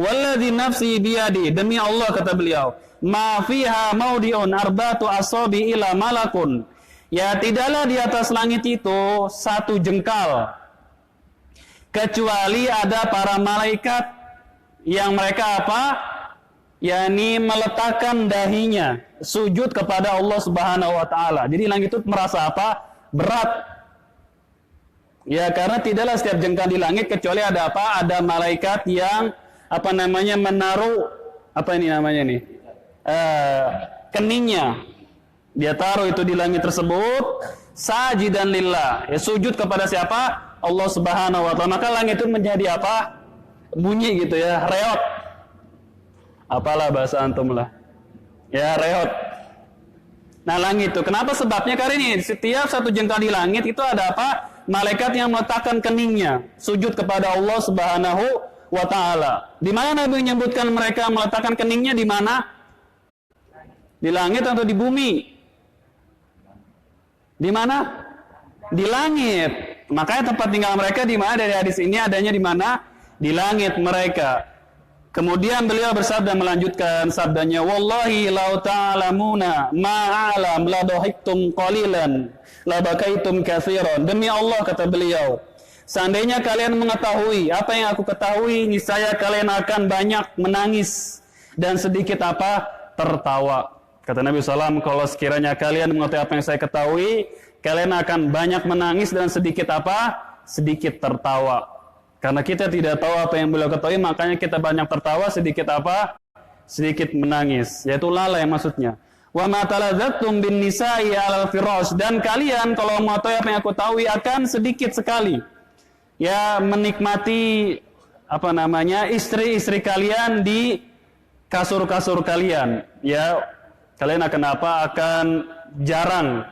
Walladzi nafsi biyadi, demi Allah kata beliau, ma fiha maudi'un arba'atu asabi ila malakun. Ya, tidaklah di atas langit itu satu jengkal kecuali ada para malaikat yang mereka apa? yakni meletakkan dahinya sujud kepada Allah Subhanahu wa taala. Jadi langit itu merasa apa? Berat. Ya, karena tidaklah setiap jengkal di langit kecuali ada apa? Ada malaikat yang apa namanya menaruh apa ini namanya nih? Keningnya. Dia taruh itu di langit tersebut sajidan lillah. Ya, sujud kepada siapa? Allah Subhanahu wa taala. Maka langit itu menjadi apa? Bunyi gitu ya, reot. Apalah bahasa antum lah. Ya, reot. Nah, langit itu. Kenapa sebabnya? Karena ini setiap satu jengkal di langit itu ada apa? Malaikat yang meletakkan keningnya sujud kepada Allah Subhanahu wa taala. Di mana Nabi menyebutkan mereka meletakkan keningnya di mana? Di langit atau di bumi? Di mana? Di langit. Makanya tempat tinggal mereka di mana? Dari hadis ini adanya di mana? Di langit mereka. Kemudian beliau bersabda melanjutkan sabdanya, wallahi law ta'lamuna ma a'lam la dhahiktum qalilan la bakaitum katsiran. Demi Allah kata beliau, seandainya kalian mengetahui apa yang aku ketahui, niscaya kalian akan banyak menangis dan sedikit apa? Tertawa. Kata Nabi SAW, kalau sekiranya kalian mengetahui apa yang saya ketahui, kalian akan banyak menangis dan sedikit apa? Sedikit tertawa. Karena kita tidak tahu apa yang beliau ketahui, makanya kita banyak tertawa, sedikit apa? Sedikit menangis. Yaitu lalai maksudnya. Wa ma taladzattum bin nisa'i 'alal firash, dan kalian kalau mau tahu apa yang aku tahu akan sedikit sekali ya menikmati apa namanya? Istri-istri kalian di kasur-kasur kalian. Ya, kalian akan apa? Akan jarang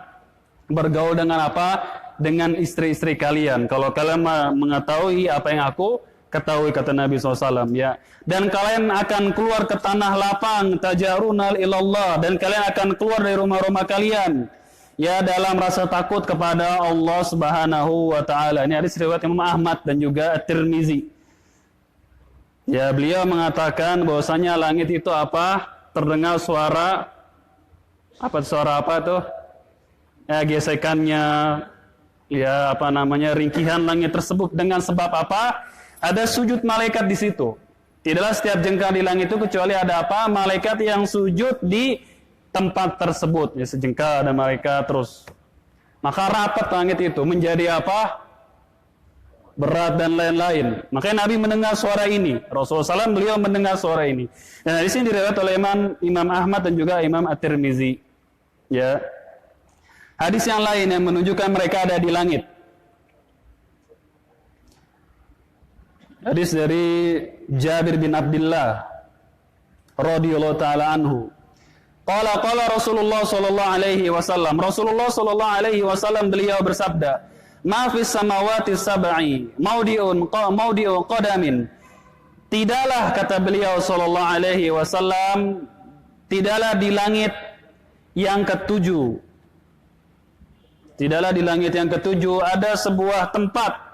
bergaul dengan apa? Dengan istri-istri kalian. Kalau kalian mengetahui apa yang aku ketahui, kata Nabi SAW, ya. Dan kalian akan keluar ke tanah lapang, tajarunal ilallah, dan kalian akan keluar dari rumah-rumah kalian, ya, dalam rasa takut kepada Allah Subhanahu wa taala. Ini hadis riwayat Imam Ahmad dan juga At-Tirmizi. Ya, beliau mengatakan bahwasanya langit itu apa? Terdengar suara apa tuh? Ya, gesekannya, ya apa namanya, ringkihan langit tersebut. Dengan sebab apa? Ada sujud malaikat di situ. Tidaklah setiap jengkal di langit itu kecuali ada apa? Malaikat yang sujud di tempat tersebut. Ya, sejengkal ada malaikat terus. Maka rapat langit itu menjadi apa? Berat dan lain-lain. Makanya Nabi mendengar suara ini. Rasulullah SAW beliau mendengar suara ini. Dan di sini diriwayatkan oleh Imam Ahmad dan juga Imam At-Tirmizi. Ya. Hadis yang lain yang menunjukkan mereka ada di langit. Hadis dari Jabir bin Abdullah radhiyallahu taala anhu. Qala Rasulullah sallallahu alaihi wasallam. Rasulullah sallallahu alaihi wasallam beliau bersabda, "Ma fis samawati sab'i maudi'un qadamin." Tidaklah, kata beliau sallallahu alaihi wasallam, tidaklah di langit yang ketujuh. Tidaklah di langit yang ketujuh ada sebuah tempat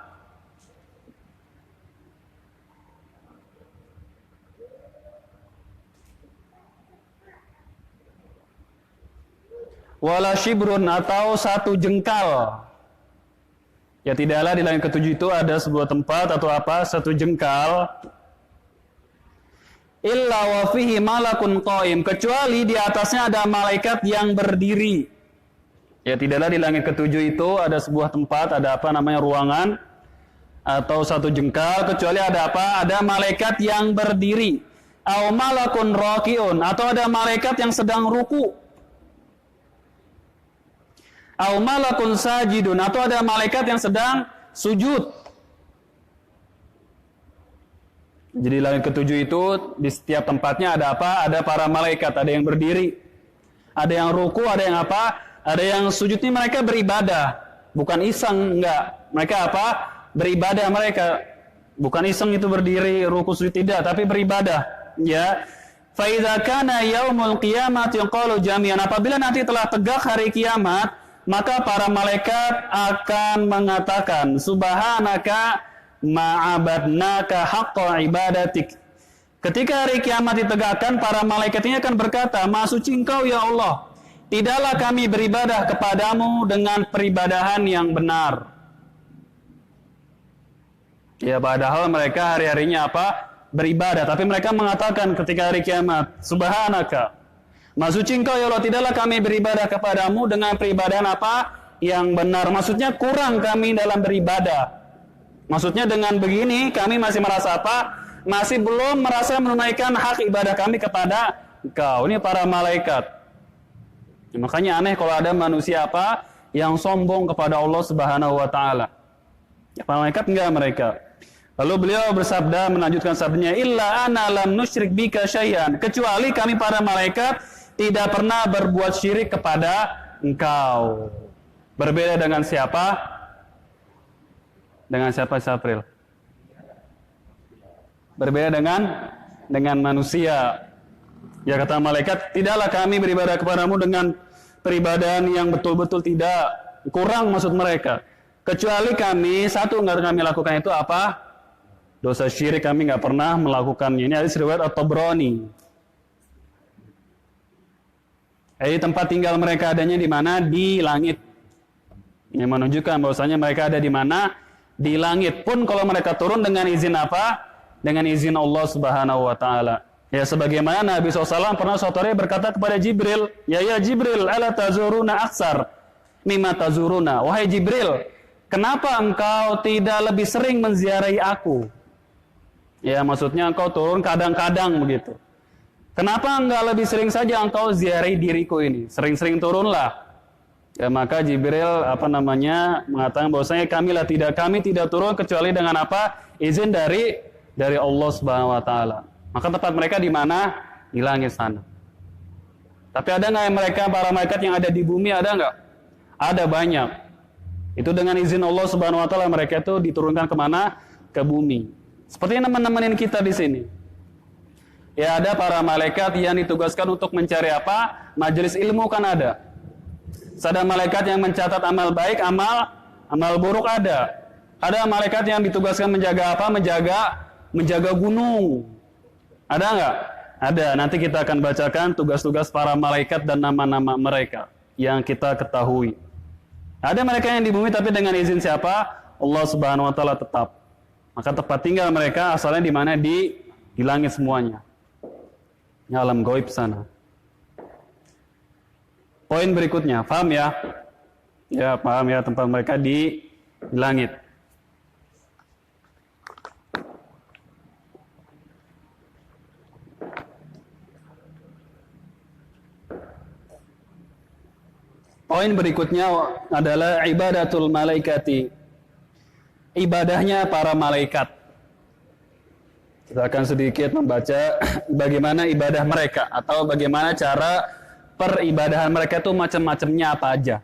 wala shibrun, atau satu jengkal. Ya, tidaklah di langit ketujuh itu ada sebuah tempat atau apa? Satu jengkal. Illa wa fihi malakun qaim, kecuali di atasnya ada malaikat yang berdiri. Ya, tidaklah di langit ketujuh itu ada sebuah tempat, ada apa namanya, ruangan atau satu jengkal, kecuali ada apa? Ada malaikat yang berdiri. Au malakun rakiun, atau ada malaikat yang sedang ruku. Au malakun sajidun, atau ada malaikat yang sedang sujud. Jadi langit ketujuh itu di setiap tempatnya ada apa? Ada para malaikat, ada yang berdiri, ada yang ruku, ada yang apa? Ada yang sujud ini mereka beribadah, bukan iseng, enggak. Mereka apa? Beribadah mereka. Bukan iseng itu berdiri, ruku, sujud, tidak, tapi beribadah, ya. Fa idza kana yaumul qiyamati qalu jami'an, apabila nanti telah tegak hari kiamat, maka para malaikat akan mengatakan, subhanaka ma'abadnaka haqqa ibadatik. Ketika hari kiamat ditegakkan, para malaikat ini akan berkata, Maha suci Engkau ya Allah, tidaklah kami beribadah kepadamu dengan peribadahan yang benar. Ya, padahal mereka hari-harinya apa? Beribadah. Tapi mereka mengatakan ketika hari kiamat, Subhanaka, Maha suci Engkau ya Allah, tidaklah kami beribadah kepadamu dengan peribadahan apa? Yang benar. Maksudnya kurang kami dalam beribadah. Maksudnya dengan begini kami masih merasa apa? Masih belum merasa menunaikan hak ibadah kami kepada Engkau. Ini para malaikat. Ya, makanya aneh kalau ada manusia apa yang sombong kepada Allah Subhanahu wa taala. Ya, para malaikat enggak mereka. Lalu beliau bersabda, melanjutkan sabdanya, illa ana lam nusyrik bika syai'an, kecuali kami para malaikat tidak pernah berbuat syirik kepada Engkau. Berbeda dengan siapa? Dengan siapa, Sapril? Berbeda dengan manusia. Ya, kata malaikat, tidaklah kami beribadah kepadamu dengan peribadahan yang betul-betul tidak kurang, maksud mereka. Kecuali kami, satu nggak kami lakukan itu apa? Dosa syirik, kami nggak pernah melakukannya. Ini hadis riwayat At-Tabrani. Jadi tempat tinggal mereka adanya di mana? Di langit. Ini menunjukkan bahwasanya mereka ada di mana? Di langit. Pun kalau mereka turun dengan izin apa? Dengan izin Allah Subhanahu wa taala. Ya, sebagaimana Nabi SAW pernah suatu hari berkata kepada Jibril, ya Jibril, ala tazuruna aksar mimma tazuruna. Wahai Jibril, kenapa engkau tidak lebih sering menziarahi aku? Ya, maksudnya engkau turun kadang-kadang begitu. Kenapa enggak lebih sering saja engkau ziarahi diriku ini? Sering-sering turunlah. Ya, maka Jibril mengatakan bahwasanya kami tidak turun kecuali dengan apa? Izin dari Allah Subhanahu wa taala. Maka tempat mereka di mana? Di langit sana. Tapi ada enggak mereka para malaikat yang ada di bumi, ada enggak? Ada banyak. Itu dengan izin Allah Subhanahu wa taala mereka itu diturunkan kemana? Ke bumi. Seperti teman-teman kita di sini. Ya, ada para malaikat yang ditugaskan untuk mencari apa? Majelis ilmu kan ada. Ada malaikat yang mencatat amal baik, amal buruk ada. Ada malaikat yang ditugaskan menjaga apa? Menjaga gunung. Ada enggak? Ada. Nanti kita akan bacakan tugas-tugas para malaikat dan nama-nama mereka yang kita ketahui. Ada mereka yang di bumi tapi dengan izin siapa? Allah Subhanahu wa taala tetap. Maka tempat tinggal mereka asalnya di mana? Di langit semuanya. Alam gaib sana. Poin berikutnya, paham ya? Ya, paham ya, tempat mereka di langit. Poin berikutnya adalah ibadatul malaikati. Ibadahnya para malaikat. Kita akan sedikit membaca bagaimana ibadah mereka atau bagaimana cara peribadahan mereka itu macam-macamnya apa aja.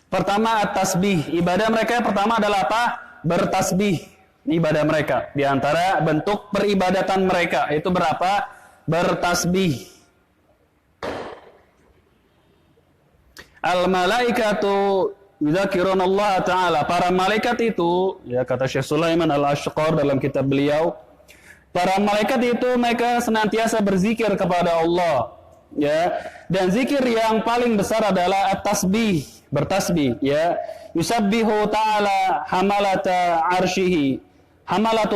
Pertama, at-tasbih. Ibadah mereka yang pertama adalah apa? Bertasbih. Ibadah mereka. Di antara bentuk peribadatan mereka itu berapa? Bertasbih. Al-malaikatu yudzakiruna Allah Ta'ala. Para malaikat itu, ya kata Syekh Sulaiman Al-Ashqar dalam kitab beliau, para malaikat itu mereka senantiasa berzikir kepada Allah, ya. Dan zikir yang paling besar adalah at-tasbih, bertasbih, ya. Yusabbihu ta'ala hamalatu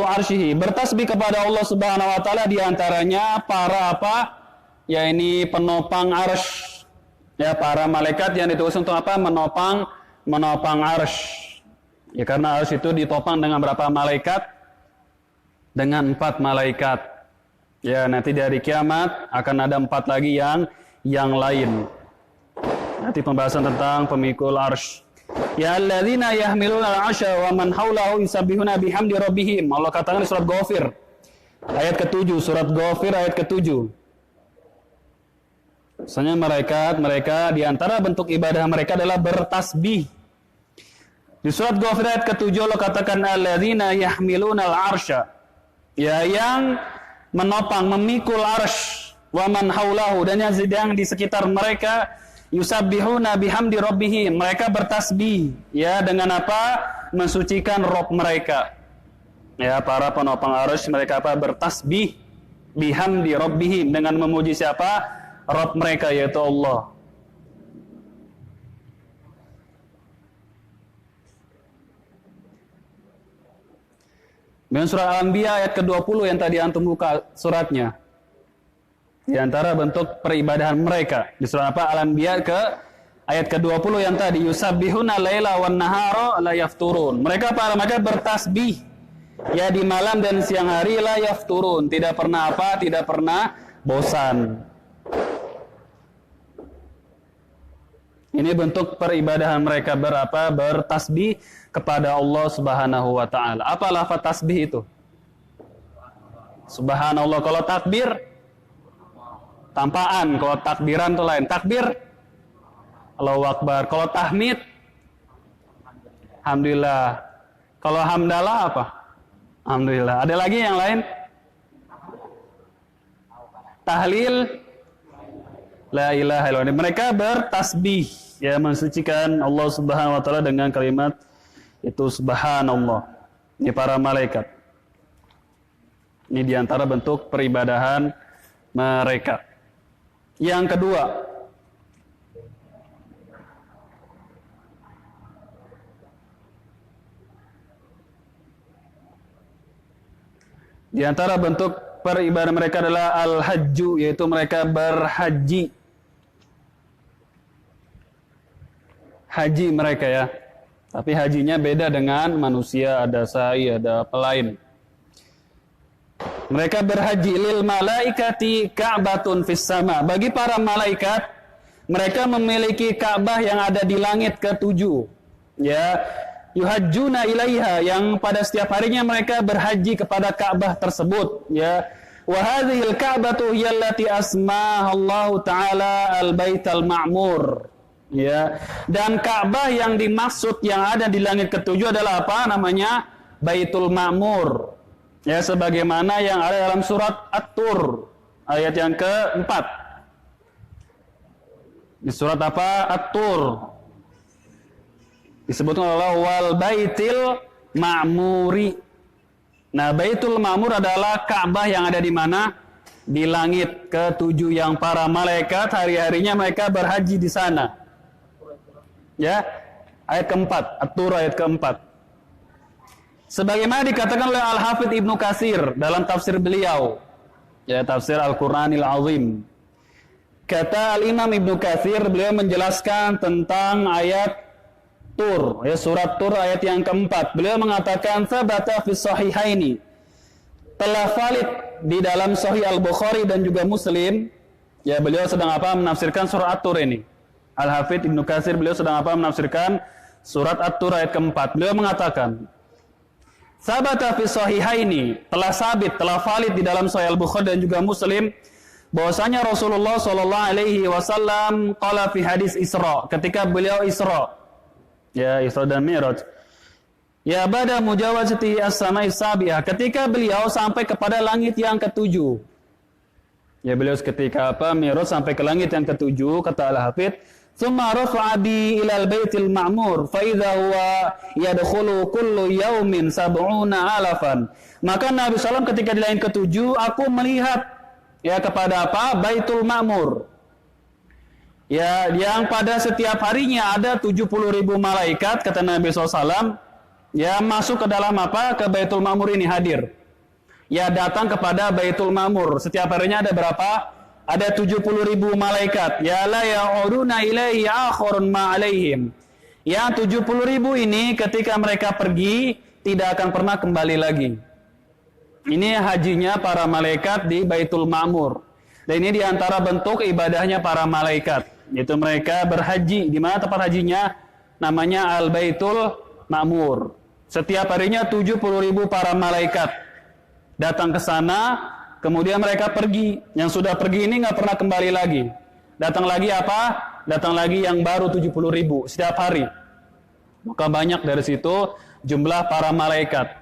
arsyihi, bertasbih kepada Allah Subhanahu wa taala, di antaranya para apa? Ya, ini penopang arsy. Ya, para malaikat yang ditugas untuk apa? Menopang arsy. Ya, karena arsy itu ditopang dengan berapa malaikat? Dengan 4 malaikat. Ya, nanti di hari kiamat akan ada 4 lagi yang lain. Nanti pembahasan tentang pemikul arsy. Ya alladzina yahmiluna al-'arsya wa man haulahu yusabbihuna bihamdi rabbihim. Allah katakan di surat Ghafir ayat ke-7, surat Ghafir ayat ke-7. Misalnya mereka di antara bentuk ibadah mereka adalah bertasbih. Di surat Ghafir ayat ke-7 Allah katakan alladzina yahmiluna al-'arsya. Ya, yang menopang, memikul arsy, wa man haulahu, dan yang sedang di sekitar mereka, yusabbihuna bihamdi rabbihim, mereka bertasbih, ya, dengan apa? mensucikan Rabb mereka. Ya, para penopang arasy mereka apa? Bertasbih bihamdi rabbihim, dengan memuji siapa? Rabb mereka, yaitu Allah. Dengan surah Al-Anbiya ayat ke-20 yang tadi antum buka suratnya. Di antara bentuk peribadahan mereka. Di surah apa? Al-Anbiya ke ayat ke-20 yang tadi. Yusabbihuna laila wan nahara la yafturun. Mereka bertasbih. Ya, di malam dan siang hari la yafturun. Tidak pernah apa? Tidak pernah bosan. Ini bentuk peribadahan mereka berapa? Bertasbih kepada Allah Subhanahu wa taala. Apa lafaz tasbih itu? Subhanallah. Kalau takbir tampaan, kalau takbiran itu lain. Takbir Allahu Akbar. Kalau tahmid alhamdulillah. Kalau hamdalah apa? Alhamdulillah. Ada lagi yang lain? Tahlil la ilaha illallah. Mereka bertasbih, ya, mensucikan Allah Subhanahu wa taala dengan kalimat itu subhanallah. Ini para malaikat. Ini diantara bentuk peribadahan mereka. Yang kedua, di antara bentuk peribadahan mereka adalah al-hajju, yaitu mereka berhaji. Haji mereka, ya. Tapi hajinya beda dengan manusia, ada sa'i, ada apa lain. Mereka berhaji lil malaikati ka'batun fis sama. Bagi para malaikat, mereka memiliki Ka'bah yang ada di langit ke-7. Ya, yuhajjuna ilaiha, yang pada setiap harinya mereka berhaji kepada Ka'bah tersebut, ya. Wa hadhil ka'batu hiyallati asmaha Allah taala al-baital ma'mur. Ya, dan Ka'bah yang dimaksud yang ada di langit ke-7 adalah apa? Namanya Baitul Ma'mur. Ya, sebagaimana yang ada dalam surat At-Tur ayat yang ke-4. Di surat apa? At-Tur. Disebutkan Allah wal Baitil Ma'muri. Nah, Baitul Ma'mur adalah Ka'bah yang ada di mana? Di langit ke-7, yang para malaikat hari-harinya mereka berhaji di sana. Ya, ayat ke-4, At-Tur ayat ke-4. Sebagaimana dikatakan oleh Al-Hafidz Ibnu Katsir dalam tafsir beliau, ya, tafsir Al-Qur'anil Azim. Kata Al-Imam Ibnu Katsir, beliau menjelaskan tentang ayat Tur, ya, surat Tur ayat yang ke-4. Beliau mengatakan sabata fi sahihaini, telah valid di dalam Sahih Al-Bukhari dan juga Muslim. Ya, beliau sedang apa? Menafsirkan surah At-Tur ini. Al-Hafidz Ibnu Katsir beliau sedang apa? Menafsirkan surat At-Tur ayat ke-4. Beliau mengatakan, sabata fi sahihaini, telah sabit, telah valid di dalam Sahih Al-Bukhari dan juga Muslim, bahwasanya Rasulullah sallallahu alaihi wasallam qala fi hadis Isra, ketika beliau Isra, ya, Isra dan Mi'raj, ya, bada mujawazati as-sama'i sabi'ah, ketika beliau sampai kepada langit yang ke-7. Ya, beliau ketika apa? Mi'raj sampai ke langit yang ke-7, kata Al-Hafidz, thumma rafa'a bi ilal baitil ma'mur fa idza huwa yadkhulu kullu yaumin 70,000. Maka Nabi SAW ketika di langit ke-7, aku melihat, ya, kepada apa? Baitul Ma'mur. Ya, yang pada setiap harinya ada 70.000 malaikat, kata Nabi SAW, ya, masuk ke dalam apa? Ke Baitul Ma'mur ini, hadir. Ya, datang kepada Baitul Ma'mur. Setiap harinya ada berapa? Ada 70.000 malaikat. Ya, la ya'uduna ilaihi akhurun ma alaihim. Ya, 70.000 ini ketika mereka pergi tidak akan pernah kembali lagi. Ini hajinya para malaikat di Baitul Ma'mur. Dan ini diantara bentuk ibadahnya para malaikat, yaitu mereka berhaji. Di mana tempat hajinya? Namanya Al-Baitul Ma'mur. Setiap harinya 70.000 para malaikat datang ke sana, kemudian mereka pergi. Yang sudah pergi ini nggak pernah kembali lagi. Datang lagi apa? Datang lagi yang baru 70.000 setiap hari. Maka banyak dari situ jumlah para malaikat.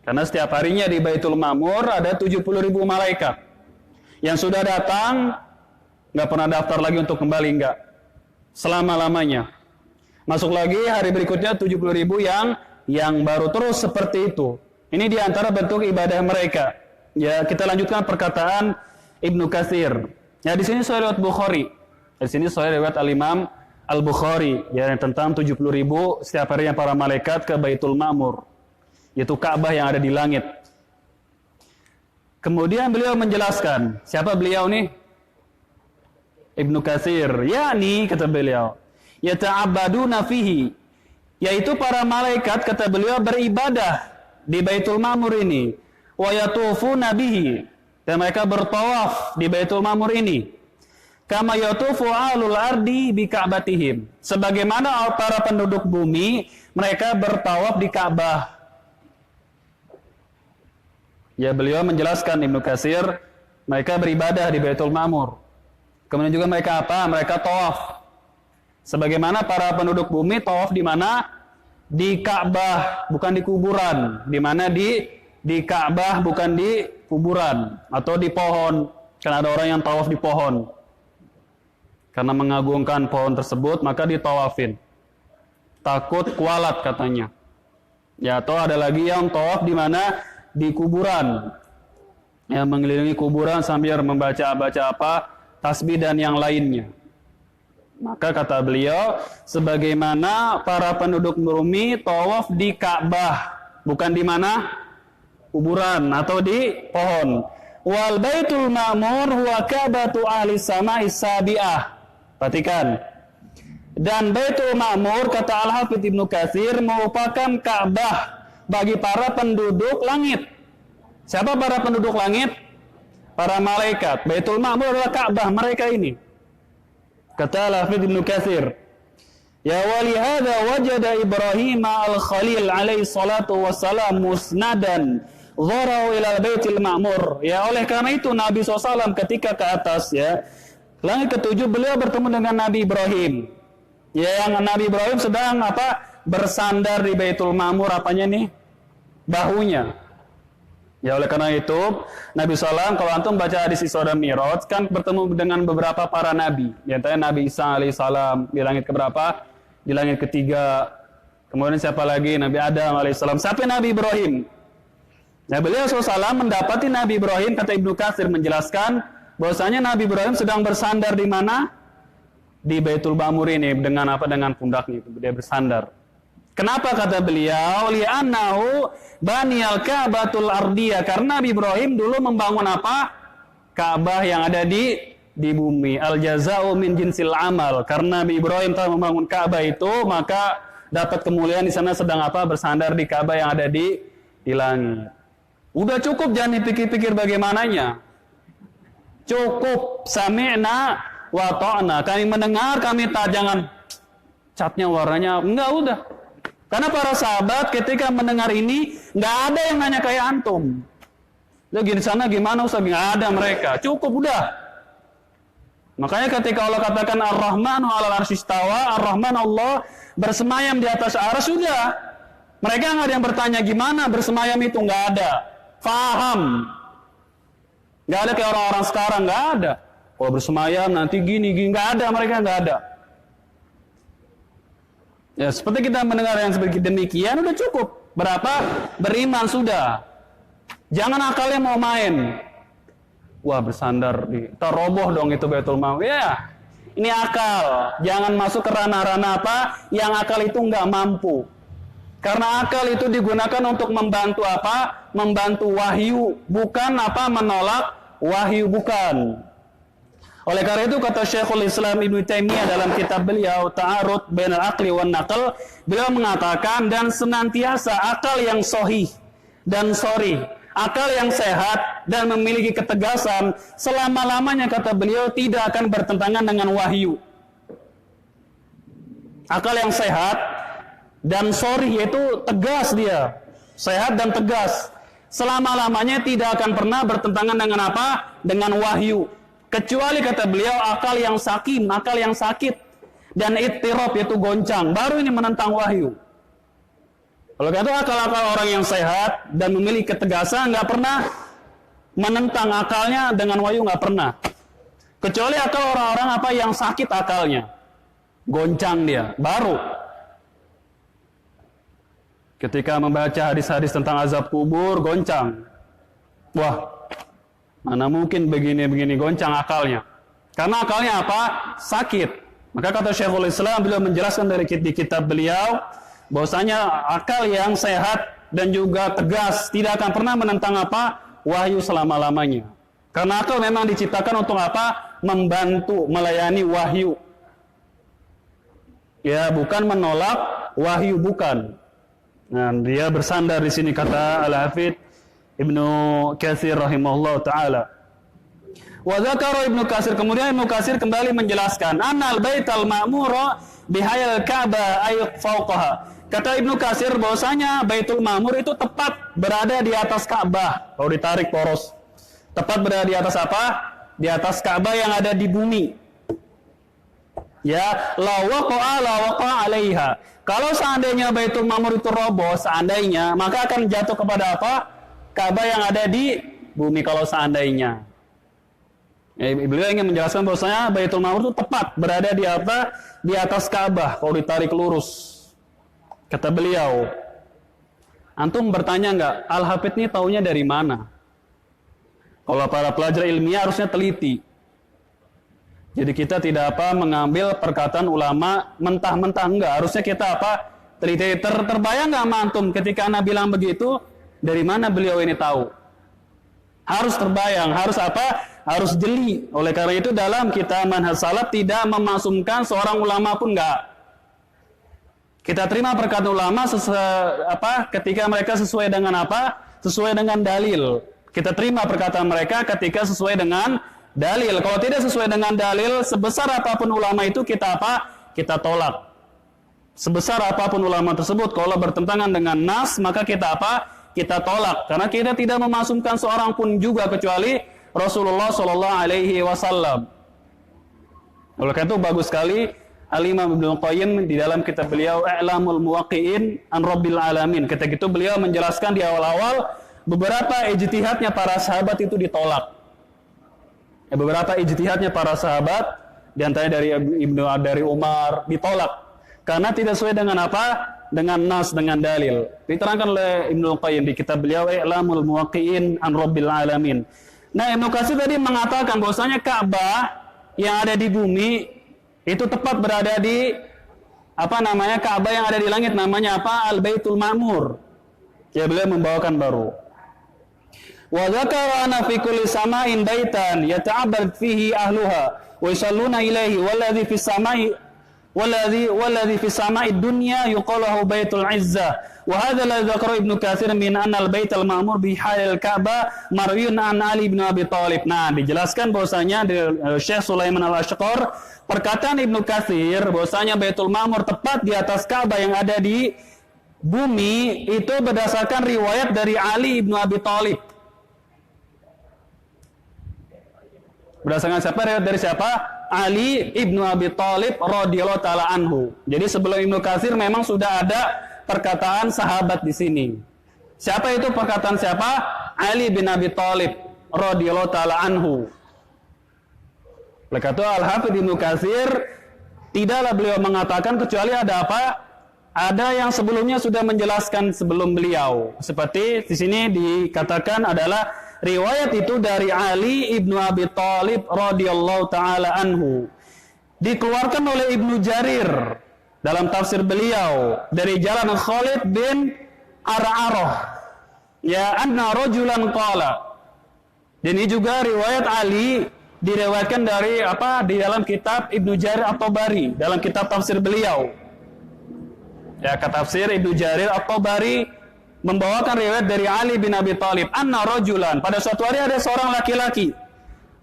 Karena setiap harinya di Baitul Ma'mur ada 70.000 malaikat. Yang sudah datang nggak pernah daftar lagi untuk kembali, nggak. Selama-lamanya. Masuk lagi hari berikutnya 70.000 yang yang baru terus seperti itu. Ini diantara bentuk ibadah mereka. Ya, kita lanjutkan perkataan Ibnu Katsir. Ya, di sini sahih riwayat Bukhari. Di sini sahih riwayat Al-Imam Al-Bukhari, ya, tentang 70.000 setiap harinya para malaikat ke Baitul Ma'mur, yaitu Ka'bah yang ada di langit. Kemudian beliau menjelaskan, siapa beliau nih? Ibnu Katsir, yakni kata beliau, yata'abbaduna fihi, yaitu para malaikat kata beliau beribadah di Baitul Ma'mur ini, wa yatufuna bihi, dan mereka bertawaf di Baitul Ma'mur ini. Kama yatufu alul ardi bi ka'batihim, sebagaimana para penduduk bumi mereka bertawaf di Ka'bah. Ya, beliau menjelaskan Ibnu Katsir, mereka beribadah di Baitul Ma'mur. Kemudian juga mereka apa? Mereka tawaf. Sebagaimana para penduduk bumi tawaf di mana? Di Ka'bah, bukan di kuburan. Di mana di Ka'bah, bukan di kuburan atau di pohon. Karena ada orang yang tawaf di pohon. Karena mengagungkan pohon tersebut, maka ditawafin. Takut kualat katanya. Ya, atau ada lagi yang tawaf di mana? Di kuburan. Yang mengelilingi kuburan sambil membaca-baca apa? Tasbih dan yang lainnya. Maka kata beliau, sebagaimana para penduduk bumi tawaf di Ka'bah, bukan di mana? Kuburan atau di pohon. Wal Baitul Ma'mur huwa Ka'batu ahli sama'i sabi'ah. Perhatikan. Dan Baitul Ma'mur kata Al-Hafidz Ibnu Katsir merupakan Ka'bah bagi para penduduk langit. Siapa para penduduk langit? Para malaikat. Baitul Ma'mur adalah Ka'bah mereka ini. Kata Al-Hafidz Ibnu Katsir, ya wali hadza wajada Ibrahim al-Khalil alaihi salatu wassalam musnadan dharau ila Baitul Ma'mur. Ya, oleh karena itu Nabi SAW ketika ke atas, ya, langit ketujuh, beliau bertemu dengan Nabi Ibrahim. Ya, yang Nabi Ibrahim sedang apa? Bersandar di Baitul Ma'mur, apanya nih? Bahunya. Ya, oleh karena itu Nabi SAW, kalau antum baca hadis Isra dan Mi'raj, kan bertemu dengan beberapa para nabi. Di antaranya Nabi Isa alaihissalam di langit keberapa? Di langit ketiga. Kemudian siapa lagi? Nabi Adam alaihissalam. Sampai Nabi Ibrahim. Nah, beliau SAW mendapati Nabi Ibrahim, kata Ibnu Katsir menjelaskan, bahwasanya Nabi Ibrahim sedang bersandar di mana? Di Baitul Ma'mur ini, dengan apa? Dengan pundaknya itu dia bersandar. Kenapa kata beliau? Li'annahu baniyal Ka'batul ardiyah, karena Nabi Ibrahim dulu membangun apa? Ka'bah yang ada di bumi. Al jaza'u min jinsil amal. Karena Nabi Ibrahim telah membangun Ka'bah itu, maka dapat kemuliaan di sana sedang apa? Bersandar di Ka'bah yang ada di langit. Udah cukup, jangan dipikir-pikir bagaimananya. Cukup, sami'na wa ta'na. Kami mendengar, kami tak, jangan catnya warnanya, enggak, udah. Karena para sahabat ketika mendengar ini, enggak ada yang nanya kayak antum. Lagi di sana gimana Ustaz? Enggak ada mereka. Cukup, udah. Makanya ketika Allah katakan Ar-Rahmanu 'alal 'arsy istawa, Ar-Rahman Allah bersemayam di atas arsy, sudah. Mereka enggak ada yang bertanya gimana bersemayam itu, enggak ada. Faham. Nggak ada kayak orang-orang sekarang, nggak ada. Kalau bersemayam nanti gini, nggak ada, mereka nggak ada. Ya, seperti kita mendengar yang seperti demikian, udah cukup. Berapa? Beriman sudah. Jangan akalnya mau main. Wah, bersandar di, teroboh dong itu Baitul Ma'mur. Ya, ini akal. Jangan masuk ke ranah-ranah apa yang akal itu nggak mampu. Karena akal itu digunakan untuk membantu apa? Membantu wahyu, bukan apa? Menolak wahyu, bukan. Oleh karena itu kata Syekhul Islam Ibnu Taimiyah dalam kitab beliau Ta'arud Bainal Aqli wan Naql, beliau mengatakan, dan senantiasa akal yang sahih dan sorry, akal yang sehat dan memiliki ketegasan, selama-lamanya kata beliau tidak akan bertentangan dengan wahyu. Akal yang sehat dan sorry, yaitu tegas dia, sehat dan tegas, selama-lamanya tidak akan pernah bertentangan dengan apa? Dengan wahyu. Kecuali kata beliau akal yang sakim, akal yang sakit, dan ittirab, yaitu goncang, baru ini menentang wahyu. Kalau kata akal-akal orang yang sehat dan memiliki ketegasan, nggak pernah menentang akalnya dengan wahyu, nggak pernah. Kecuali akal orang-orang apa yang sakit akalnya, goncang dia, baru. Ketika membaca hadis-hadis tentang azab kubur, goncang. Wah, mana mungkin begini-begini, goncang akalnya. Karena akalnya apa? Sakit. Maka kata Syekhul Islam, beliau menjelaskan di kitab beliau, bahwasanya akal yang sehat dan juga tegas tidak akan pernah menentang apa? Wahyu selama-lamanya. Karena akal memang diciptakan untuk apa? Membantu, melayani wahyu. Ya, bukan menolak wahyu, bukan. Nah, dia bersandar di sini kata Al-Hafidz Ibnu Katsir rahimahullah taala. Wa dzakara Ibnu Katsir, kemudian Ibnu Katsir kembali menjelaskan, annal baital ma'mura bihayal Ka'bah ay fawqaha. Kata Ibnu Katsir bahwasanya Baitul Ma'mur itu tepat berada di atas Ka'bah. Kalau ditarik poros. Tepat berada di atas apa? Di atas Ka'bah yang ada di bumi. Ya, la waqa'a 'alaiha. Kalau seandainya Baitul Ma'mur itu roboh, seandainya, maka akan jatuh kepada apa? Ka'bah yang ada di bumi kalau seandainya. Beliau ingin menjelaskan bahwasanya Baitul Ma'mur itu tepat berada di apa? Di atas Ka'bah kalau ditarik lurus. Kata beliau, antum bertanya enggak, Al-Hafidz ini taunya dari mana? Kalau para pelajar ilmiah harusnya teliti. Jadi kita tidak apa mengambil perkataan ulama mentah-mentah, enggak. Harusnya kita apa? Teliti. Terbayang enggak mantum ketika Anda bilang begitu, dari mana beliau ini tahu? Harus terbayang, harus apa? Harus jeli. Oleh karena itu dalam kitab Manhaj Salaf tidak memasumkan seorang ulama pun enggak. Kita terima perkataan ulama ketika mereka sesuai dengan apa? Sesuai dengan dalil. Kita terima perkataan mereka ketika sesuai dengan dalil. Kalau tidak sesuai dengan dalil, sebesar apapun ulama itu kita apa? Kita tolak. Sebesar apapun ulama tersebut, kalau bertentangan dengan nas, maka kita apa? Kita tolak. Karena kita tidak memasukkan seorang pun juga kecuali Rasulullah Shallallahu Alaihi Wasallam. Oleh karena itu bagus sekali Al-Imam Ibnu Qayyim di dalam kitab beliau I'lamul Muwaqqi'in an Rabbil Alamin. Ketika itu beliau menjelaskan di awal-awal beberapa ijtihadnya para sahabat itu ditolak. Beberapa ijtihadnya para sahabat diantaranya dari Umar ditolak karena tidak sesuai dengan apa? Dengan nas, dengan dalil. Diterangkan oleh Ibnu Qayyim di kitab beliau I'lamul Muwaqqi'in an Rabbil Alamin. Nah, Ibnu Katsir tadi mengatakan bahwasanya Ka'bah yang ada di bumi itu tepat berada di Ka'bah yang ada di langit, namanya apa? Al-Baitul Ma'mur. Ya, beliau membawakan baru. Wa dzakara anna fi kulli sama'in baitan yata'abbad fihi ahluha wa yusalluna ilaihi walladhi fis sama'i walladhi fis sama'i dunya yuqalu Baitul Izzah. Wa hadza la dzakara Ibnu Katsir min anna al-Baitul Ma'mur bi halil Ka'bah marwiyun an Ali bin Abi Thalib. Nah, dijelaskan bahwasanya Syekh Sulaiman Al-Ashqar, perkataan Ibnu Katsir bahwasanya Baitul Ma'mur tepat di atas Ka'bah yang ada di bumi itu berdasarkan riwayat dari Ali bin Abi Thalib. Berdasarkan siapa? Riwayat dari siapa? Ali ibnu Abi Thalib radhiyallahu taala anhu. Jadi sebelum Ibnu Katsir memang sudah ada perkataan sahabat di sini. Siapa itu perkataan siapa? Ali bin Abi Thalib radhiyallahu taala anhu. Oleh karena itu Al-Hafidz Ibnu Katsir tidaklah beliau mengatakan kecuali ada apa? Ada yang sebelumnya sudah menjelaskan sebelum beliau. Seperti di sini dikatakan adalah riwayat itu dari Ali ibnu Abi Thalib radhiyallahu taala anhu. Dikeluarkan oleh Ibnu Jarir dalam tafsir beliau dari jalan Khalid bin Ar'arah. Ya, anna rajulan qala. Dan ini juga riwayat Ali diriwayatkan dari di dalam kitab Ibnu Jarir At-Tabari, dalam kitab tafsir beliau. Ya, kata tafsir Ibnu Jarir At-Tabari membawakan riwayat dari Ali bin Abi Thalib, anna rajulan, pada suatu hari ada seorang laki-laki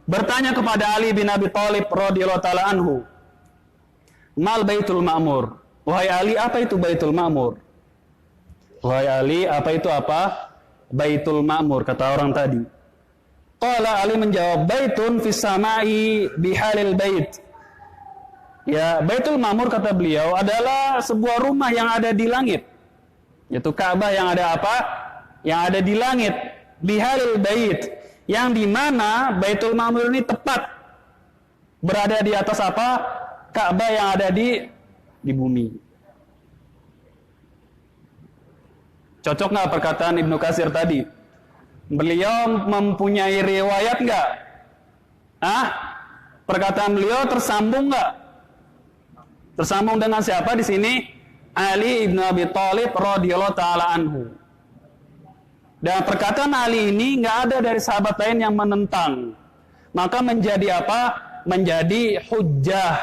bertanya kepada Ali bin Abi Thalib radhiyallahu taala anhu, mal Baitul Ma'mur? Wahai Ali, apa itu Baitul Ma'mur? Wahai Ali, apa itu Baitul Ma'mur? Kata orang tadi. Qala, Ali menjawab, baitun fis sama'i bihalil bait. Ya, Baitul Ma'mur kata beliau adalah sebuah rumah yang ada di langit. Yaitu Ka'bah yang ada yang ada di langit, bihalil bait, yang di mana Baitul Ma'mur ini tepat berada di atas Ka'bah yang ada di bumi. Cocok nggak perkataan Ibnu Katsir tadi? Beliau mempunyai riwayat nggak? Perkataan beliau tersambung nggak? Tersambung dengan siapa di sini? Ali ibn Abi Thalib radhiyallahu taala anhu. Dan perkataan Ali ini nggak ada dari sahabat lain yang menentang. Maka menjadi apa? Menjadi hujjah.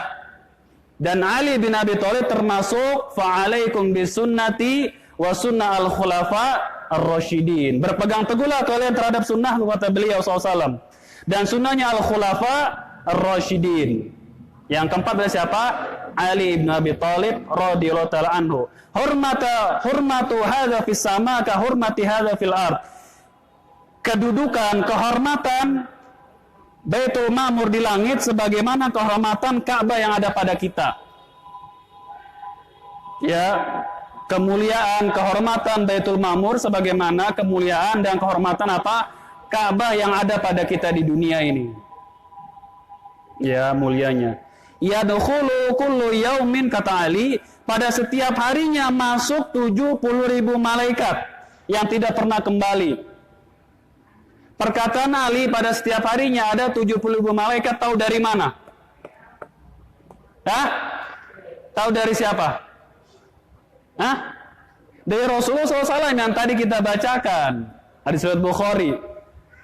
Dan Ali bin Abi Thalib termasuk fa'alaikum bisunnati wa sunnah al-khulafa ar-rasyidin. Berpegang teguhlah kalian terhadap sunnah, kata beliau SAW. Dan sunnahnya al-khulafa ar-rasyidin. Yang keempat adalah siapa? Ali bin Abi Thalib radhiyallahu ta'ala anhu. Hurmatu hadza fis sama ka hurmati hadza fil ard. Kedudukan, kehormatan Baitul Ma'mur di langit sebagaimana kehormatan Ka'bah yang ada pada kita. Ya, kemuliaan, kehormatan Baitul Ma'mur sebagaimana kemuliaan dan kehormatan apa? Ka'bah yang ada pada kita di dunia ini. Ya, mulianya. Yadkhulu kullu yaumin, kata Ali, pada setiap harinya masuk 70.000 malaikat yang tidak pernah kembali. Perkataan Ali pada setiap harinya ada 70.000 malaikat, tahu dari mana? Tahu dari siapa? Dari Rasulullah SAW yang tadi kita bacakan. Hadis riwayat Bukhari.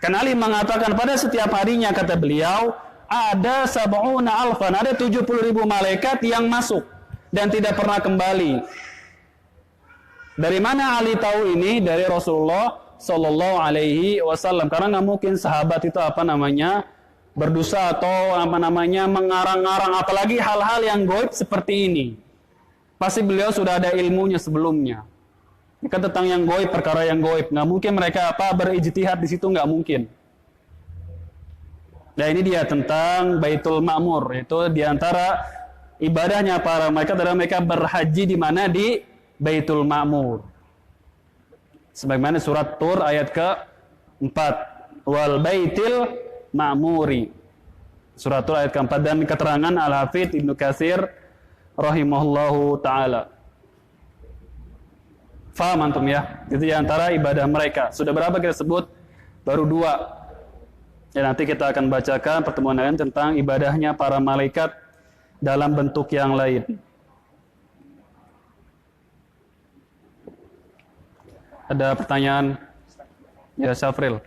Kan Ali mengatakan pada setiap harinya, kata beliau, ada 70.000 alfan, ada 70.000 malaikat yang masuk dan tidak pernah kembali. Dari mana Ali tahu ini? Dari Rasulullah Sallallahu Alaihi Wasallam. Karena nggak mungkin sahabat itu berdosa atau mengarang-arang, apalagi hal-hal yang gaib seperti ini. Pasti beliau sudah ada ilmunya sebelumnya. Kan tentang yang gaib, perkara yang gaib, nggak mungkin mereka berijtihad di situ, nggak mungkin. Nah, ini dia tentang Baitul Ma'mur. Itu diantara ibadahnya para mereka adalah mereka berhaji di mana? Di Baitul Ma'mur. Sebagaimana surat Tur ayat ke-4. Wal Baitil Ma'muri. Surat Tur ayat ke-4. Dan keterangan Al-Hafidz Ibnu Katsir rahimahullahu ta'ala. Faham antum ya? Itu diantara ibadah mereka. Sudah berapa kita sebut? Baru 2. Ya, nanti kita akan bacakan pertemuan lain tentang ibadahnya para malaikat dalam bentuk yang lain. Ada pertanyaan? Ya, Syafril.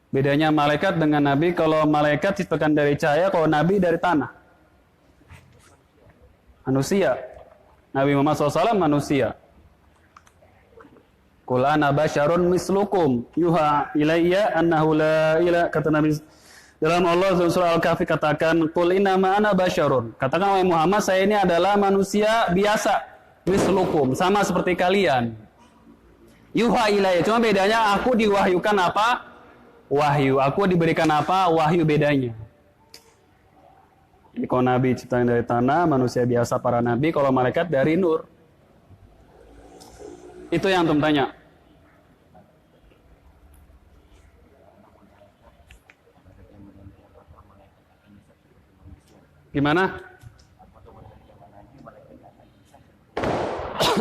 Bedanya malaikat dengan nabi? Kalau malaikat ciptakan dari cahaya, kalau nabi dari tanah. Manusia. Nabi Muhammad SAW manusia. Qul ana basyarun mislukum yuha ilayya annahu la ilaha, kata Nabi dalam Allah surah Al-Kahfi, katakan qul innama ana basyarun. Katakan wahai Muhammad, saya ini adalah manusia biasa, mislukum, sama seperti kalian. Yuha ilayya, cuma bedanya aku diwahyukan apa? Wahyu. Aku diberikan apa? Wahyu, bedanya. Jadi kalau nabi ciptaan dari tanah, manusia biasa para nabi, kalau malaikat dari nur. Itu yang antum tanya. Gimana?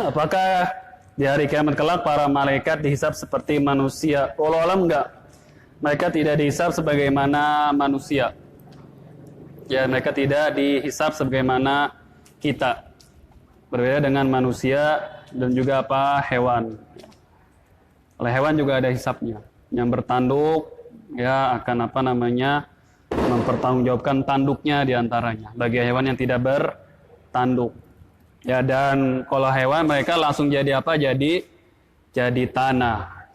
Apakah di hari kiamat kelak para malaikat dihisab seperti manusia? Wallahu alam enggak. Mereka tidak dihisab sebagaimana manusia. Ya, mereka tidak dihisab sebagaimana kita. Berbeda dengan manusia dan juga hewan. Oleh hewan juga ada hisabnya. Yang bertanduk ya akan mempertanggungjawabkan tanduknya diantaranya. Bagi hewan yang tidak bertanduk. Ya, dan kalau hewan mereka langsung jadi apa? Jadi tanah.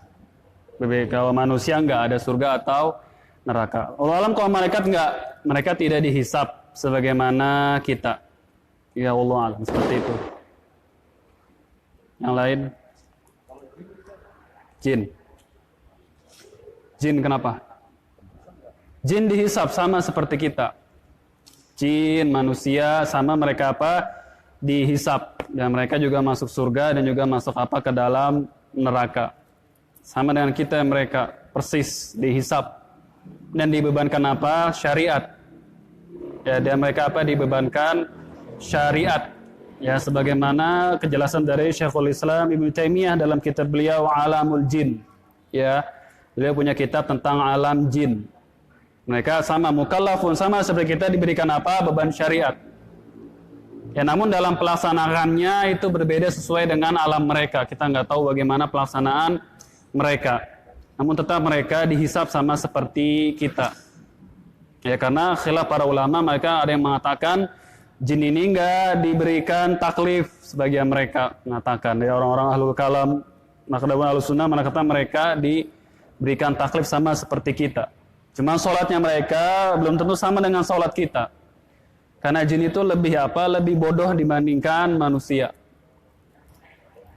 Kalau manusia enggak ada surga atau neraka. Allah alam, kalau malaikat enggak, mereka tidak dihisab sebagaimana kita. Ya Allah alam, seperti itu. Yang lain? Jin kenapa? Jin dihisab sama seperti kita. Jin, manusia, sama mereka dihisab. Dan mereka juga masuk surga dan juga masuk ke dalam neraka. Sama dengan kita, mereka persis dihisab. Dan dibebankan Syariat. Ya, dan mereka dibebankan syariat. Ya, sebagaimana kejelasan dari Syekhul Islam Ibnu Taimiyah dalam kitab beliau Alamul Jin. Ya, beliau punya kitab tentang alam jin. Mereka sama mukallafun, sama seperti kita diberikan apa? Beban syariat. Ya, namun dalam pelaksanaannya itu berbeda sesuai dengan alam mereka. Kita nggak tahu bagaimana pelaksanaan mereka. Namun tetap mereka dihisab sama seperti kita. Ya, karena khilaf para ulama, mereka ada yang mengatakan jin ini enggak diberikan taklif, sebagian mereka mengatakan. Dari orang-orang ahlul kalam, maka ahlus sunnah mengatakan mereka diberikan taklif sama seperti kita. Cuma sholatnya mereka belum tentu sama dengan sholat kita. Karena jin itu lebih apa? Lebih bodoh dibandingkan manusia.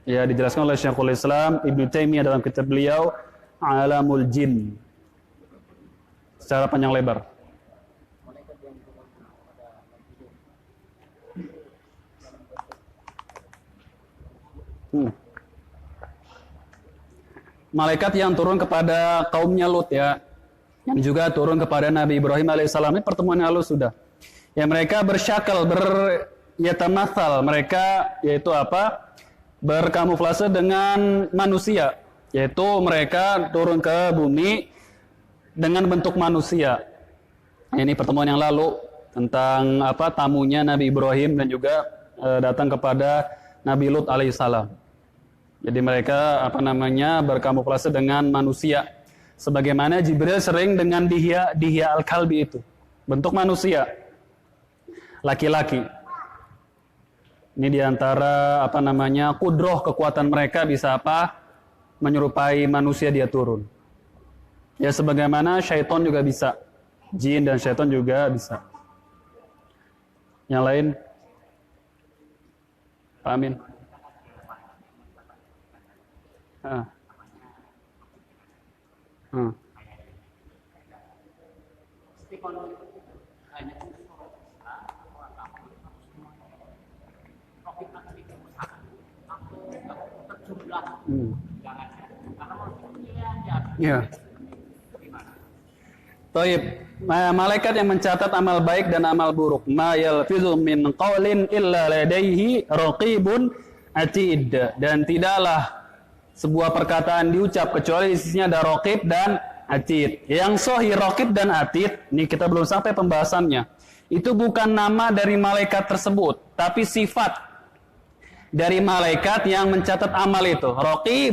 Ya, dijelaskan oleh Syekhul Islam Ibnu Taimiyah dalam kitab beliau Alamul Jin. Secara panjang lebar. Malaikat yang turun kepada kaumnya Lut, ya, yang juga turun kepada Nabi Ibrahim alaihissalam. Ini pertemuan yang lalu sudah. Ya, mereka bersyakal, yatamathal, mereka yaitu apa? Berkamuflase dengan manusia, yaitu mereka turun ke bumi dengan bentuk manusia. Ini pertemuan yang lalu tentang apa? Tamunya Nabi Ibrahim dan juga datang kepada Nabi Lut alaihissalam. Jadi mereka apa namanya berkamuflase dengan manusia. Sebagaimana Jibril sering dengan dihya al-kalbi itu. Bentuk manusia. Laki-laki. Ini diantara apa namanya kudroh kekuatan mereka bisa apa? Menyerupai manusia dia turun. Ya, sebagaimana syaitan juga bisa. Jin dan syaitan juga bisa. Yang lain? Pak Amin. Ya. Taib. Malaikat yang mencatat amal baik dan amal buruk. Ma yalfizu min qaulin illa ladaihi raqibun atid. Dan tidaklah sebuah perkataan diucap kecuali di sisinya ada raqib dan atid. Yang sahih raqib dan atid, ini kita belum sampai pembahasannya. Itu bukan nama dari malaikat tersebut, tapi sifat dari malaikat yang mencatat amal itu. Raqib